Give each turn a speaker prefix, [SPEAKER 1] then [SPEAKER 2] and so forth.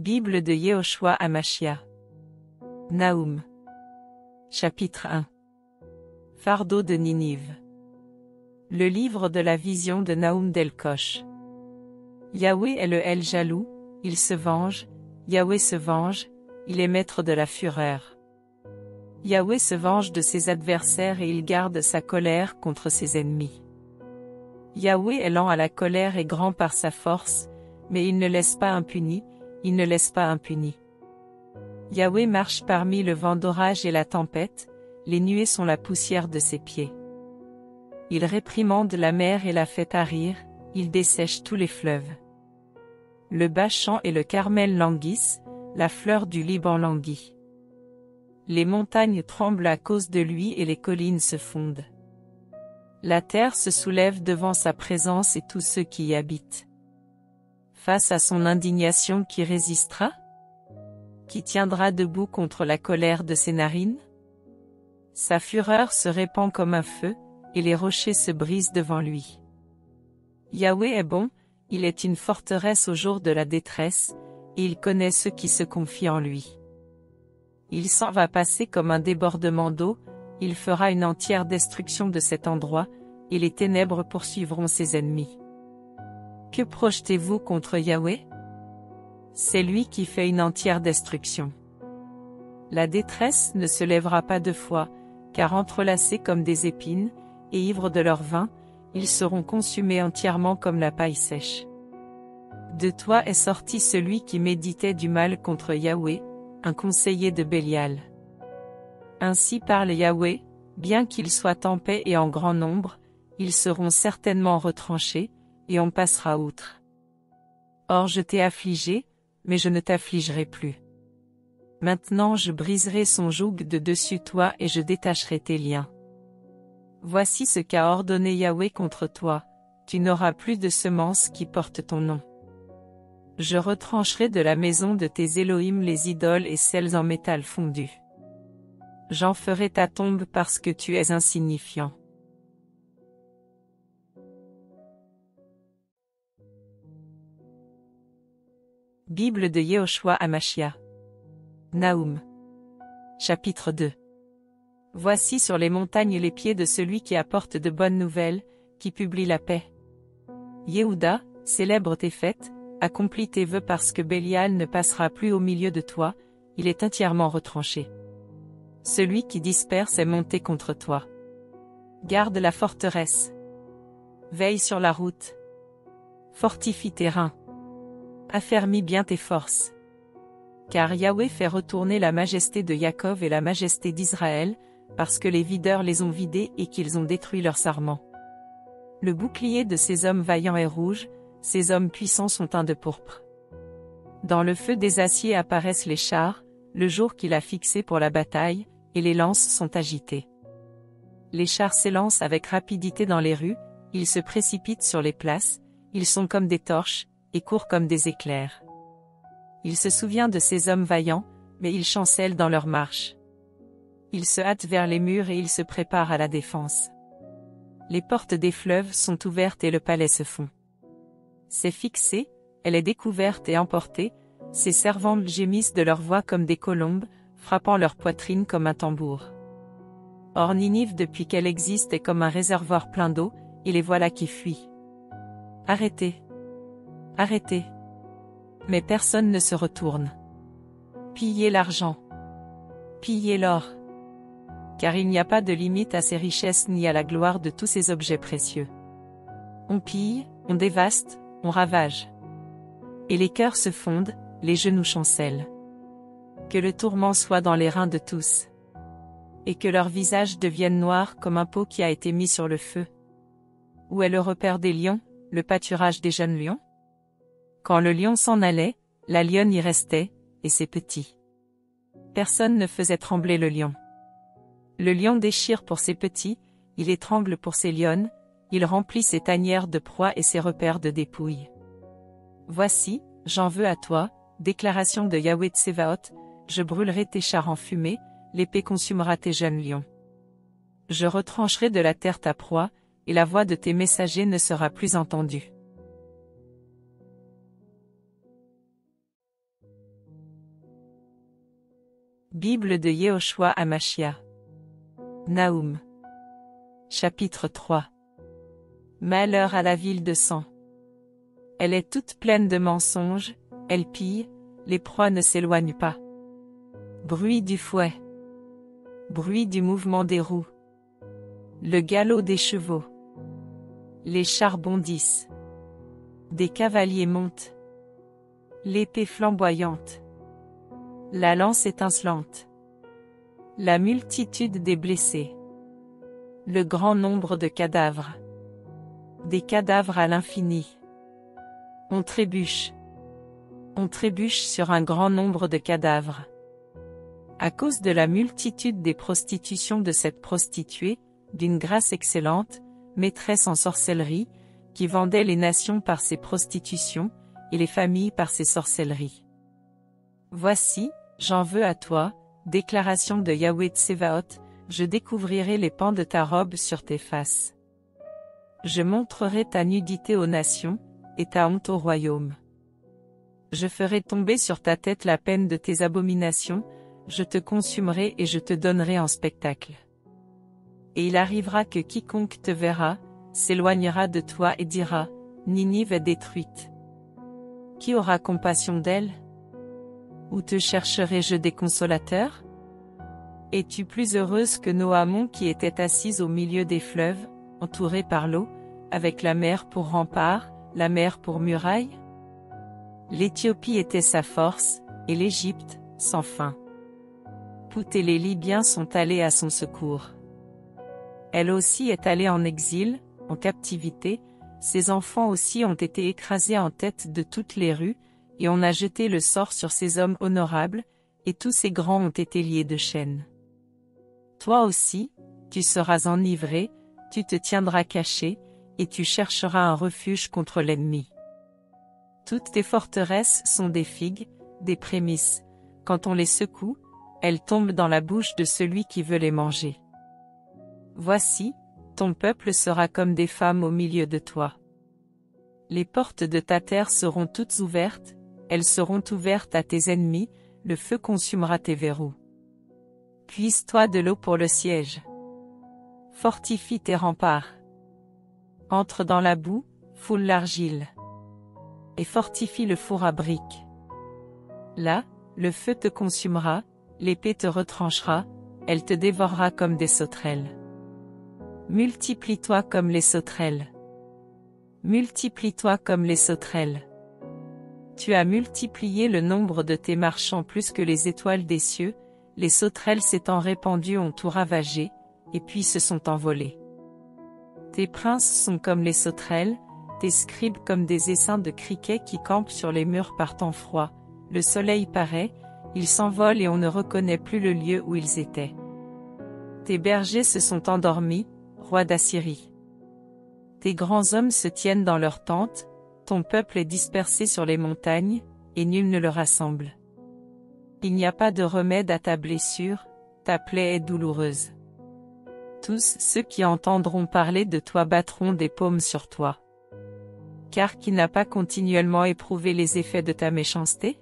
[SPEAKER 1] Bible de Yehoshua Hamashia. Naoum. Chapitre 1. Fardeau de Ninive. Le livre de la vision de Naoum d'Elkosh. Yahweh est le El jaloux, il se venge, Yahweh se venge, il est maître de la fureur. Yahweh se venge de ses adversaires et il garde sa colère contre ses ennemis. Yahweh est lent à la colère et grand par sa force, mais il ne laisse pas impuni, il ne laisse pas impuni. Yahweh marche parmi le vent d'orage et la tempête, les nuées sont la poussière de ses pieds. Il réprimande la mer et la fait tarir, il dessèche tous les fleuves. Le Bachan et le Carmel languissent, la fleur du Liban languit. Les montagnes tremblent à cause de lui et les collines se fondent. La terre se soulève devant sa présence et tous ceux qui y habitent. Face à son indignation, qui résistera? Qui tiendra debout contre la colère de ses narines? Sa fureur se répand comme un feu, et les rochers se brisent devant lui. Yahweh est bon, il est une forteresse au jour de la détresse, et il connaît ceux qui se confient en lui. Il s'en va passer comme un débordement d'eau, il fera une entière destruction de cet endroit, et les ténèbres poursuivront ses ennemis. Que projetez-vous contre Yahweh? C'est lui qui fait une entière destruction. La détresse ne se lèvera pas deux fois, car entrelacés comme des épines, et ivres de leur vin, ils seront consumés entièrement comme la paille sèche. De toi est sorti celui qui méditait du mal contre Yahweh, un conseiller de Bélial. Ainsi parle Yahweh, bien qu'ils soient en paix et en grand nombre, ils seront certainement retranchés, et on passera outre. Or je t'ai affligé, mais je ne t'affligerai plus. Maintenant je briserai son joug de dessus toi et je détacherai tes liens. Voici ce qu'a ordonné Yahweh contre toi, tu n'auras plus de semence qui porte ton nom. Je retrancherai de la maison de tes Élohim les idoles et celles en métal fondu. J'en ferai ta tombe parce que tu es insignifiant. Bible de Yehoshua Hamashia. Naoum. Chapitre 2. Voici sur les montagnes les pieds de celui qui apporte de bonnes nouvelles, qui publie la paix. Yehuda, célèbre tes fêtes, accomplis tes vœux parce que Bélial ne passera plus au milieu de toi, il est entièrement retranché. Celui qui disperse est monté contre toi. Garde la forteresse. Veille sur la route. Fortifie tes reins. Affermis bien tes forces. Car Yahweh fait retourner la majesté de Jacob et la majesté d'Israël, parce que les videurs les ont vidés et qu'ils ont détruit leurs sarments. Le bouclier de ces hommes vaillants est rouge, ces hommes puissants sont teints de pourpre. Dans le feu des aciers apparaissent les chars, le jour qu'il a fixé pour la bataille, et les lances sont agitées. Les chars s'élancent avec rapidité dans les rues, ils se précipitent sur les places, ils sont comme des torches, et courent comme des éclairs. Il se souvient de ces hommes vaillants, mais ils chancellent dans leur marche. Ils se hâtent vers les murs et ils se préparent à la défense. Les portes des fleuves sont ouvertes et le palais se fond. C'est fixé, elle est découverte et emportée, ses servantes gémissent de leur voix comme des colombes, frappant leur poitrine comme un tambour. Or Ninive depuis qu'elle existe est comme un réservoir plein d'eau, et les voilà qui fuient. Arrêtez! Arrêtez! Mais personne ne se retourne. Pillez l'argent. Pillez l'or. Car il n'y a pas de limite à ses richesses ni à la gloire de tous ces objets précieux. On pille, on dévaste, on ravage. Et les cœurs se fondent, les genoux chancellent. Que le tourment soit dans les reins de tous. Et que leurs visages deviennent noirs comme un pot qui a été mis sur le feu. Où est le repère des lions, le pâturage des jeunes lions? Quand le lion s'en allait, la lionne y restait, et ses petits. Personne ne faisait trembler le lion. Le lion déchire pour ses petits, il étrangle pour ses lionnes, il remplit ses tanières de proie et ses repères de dépouilles. Voici, j'en veux à toi, déclaration de Yahweh Tsevaot, je brûlerai tes chars en fumée, l'épée consumera tes jeunes lions. Je retrancherai de la terre ta proie, et la voix de tes messagers ne sera plus entendue. Bible de Yehoshua Hamashia. Naoum. Chapitre 3. Malheur à la ville de sang. Elle est toute pleine de mensonges, elle pille, les proies ne s'éloignent pas. Bruit du fouet. Bruit du mouvement des roues. Le galop des chevaux. Les chars bondissent. Des cavaliers montent. L'épée flamboyante. La lance étincelante. La multitude des blessés. Le grand nombre de cadavres. Des cadavres à l'infini. On trébuche. On trébuche sur un grand nombre de cadavres. À cause de la multitude des prostitutions de cette prostituée, d'une grâce excellente, maîtresse en sorcellerie, qui vendait les nations par ses prostitutions, et les familles par ses sorcelleries. Voici, j'en veux à toi, déclaration de Yahweh Tsevaot, je découvrirai les pans de ta robe sur tes faces. Je montrerai ta nudité aux nations, et ta honte au royaume. Je ferai tomber sur ta tête la peine de tes abominations, je te consumerai et je te donnerai en spectacle. Et il arrivera que quiconque te verra, s'éloignera de toi et dira, Ninive est détruite. Qui aura compassion d'elle? Où te chercherai-je des consolateurs? Es-tu plus heureuse que Noamon qui était assise au milieu des fleuves, entourée par l'eau, avec la mer pour rempart, la mer pour muraille? L'Éthiopie était sa force, et l'Égypte, sans fin. Pout et les Libyens sont allés à son secours. Elle aussi est allée en exil, en captivité, ses enfants aussi ont été écrasés en tête de toutes les rues, et on a jeté le sort sur ces hommes honorables, et tous ces grands ont été liés de chaînes. Toi aussi, tu seras enivré, tu te tiendras caché, et tu chercheras un refuge contre l'ennemi. Toutes tes forteresses sont des figues, des prémices. Quand on les secoue, elles tombent dans la bouche de celui qui veut les manger. Voici, ton peuple sera comme des femmes au milieu de toi. Les portes de ta terre seront toutes ouvertes, elles seront ouvertes à tes ennemis, le feu consumera tes verrous. Puise-toi de l'eau pour le siège. Fortifie tes remparts. Entre dans la boue, foule l'argile. Et fortifie le four à briques. Là, le feu te consumera, l'épée te retranchera, elle te dévorera comme des sauterelles. Multiplie-toi comme les sauterelles. Multiplie-toi comme les sauterelles. Tu as multiplié le nombre de tes marchands plus que les étoiles des cieux, les sauterelles s'étant répandues ont tout ravagé, et puis se sont envolées. Tes princes sont comme les sauterelles, tes scribes comme des essaims de criquets qui campent sur les murs par temps froid, le soleil paraît, ils s'envolent et on ne reconnaît plus le lieu où ils étaient. Tes bergers se sont endormis, roi d'Assyrie. Tes grands hommes se tiennent dans leurs tentes, ton peuple est dispersé sur les montagnes, et nul ne le rassemble. Il n'y a pas de remède à ta blessure, ta plaie est douloureuse. Tous ceux qui entendront parler de toi battront des paumes sur toi. Car qui n'a pas continuellement éprouvé les effets de ta méchanceté?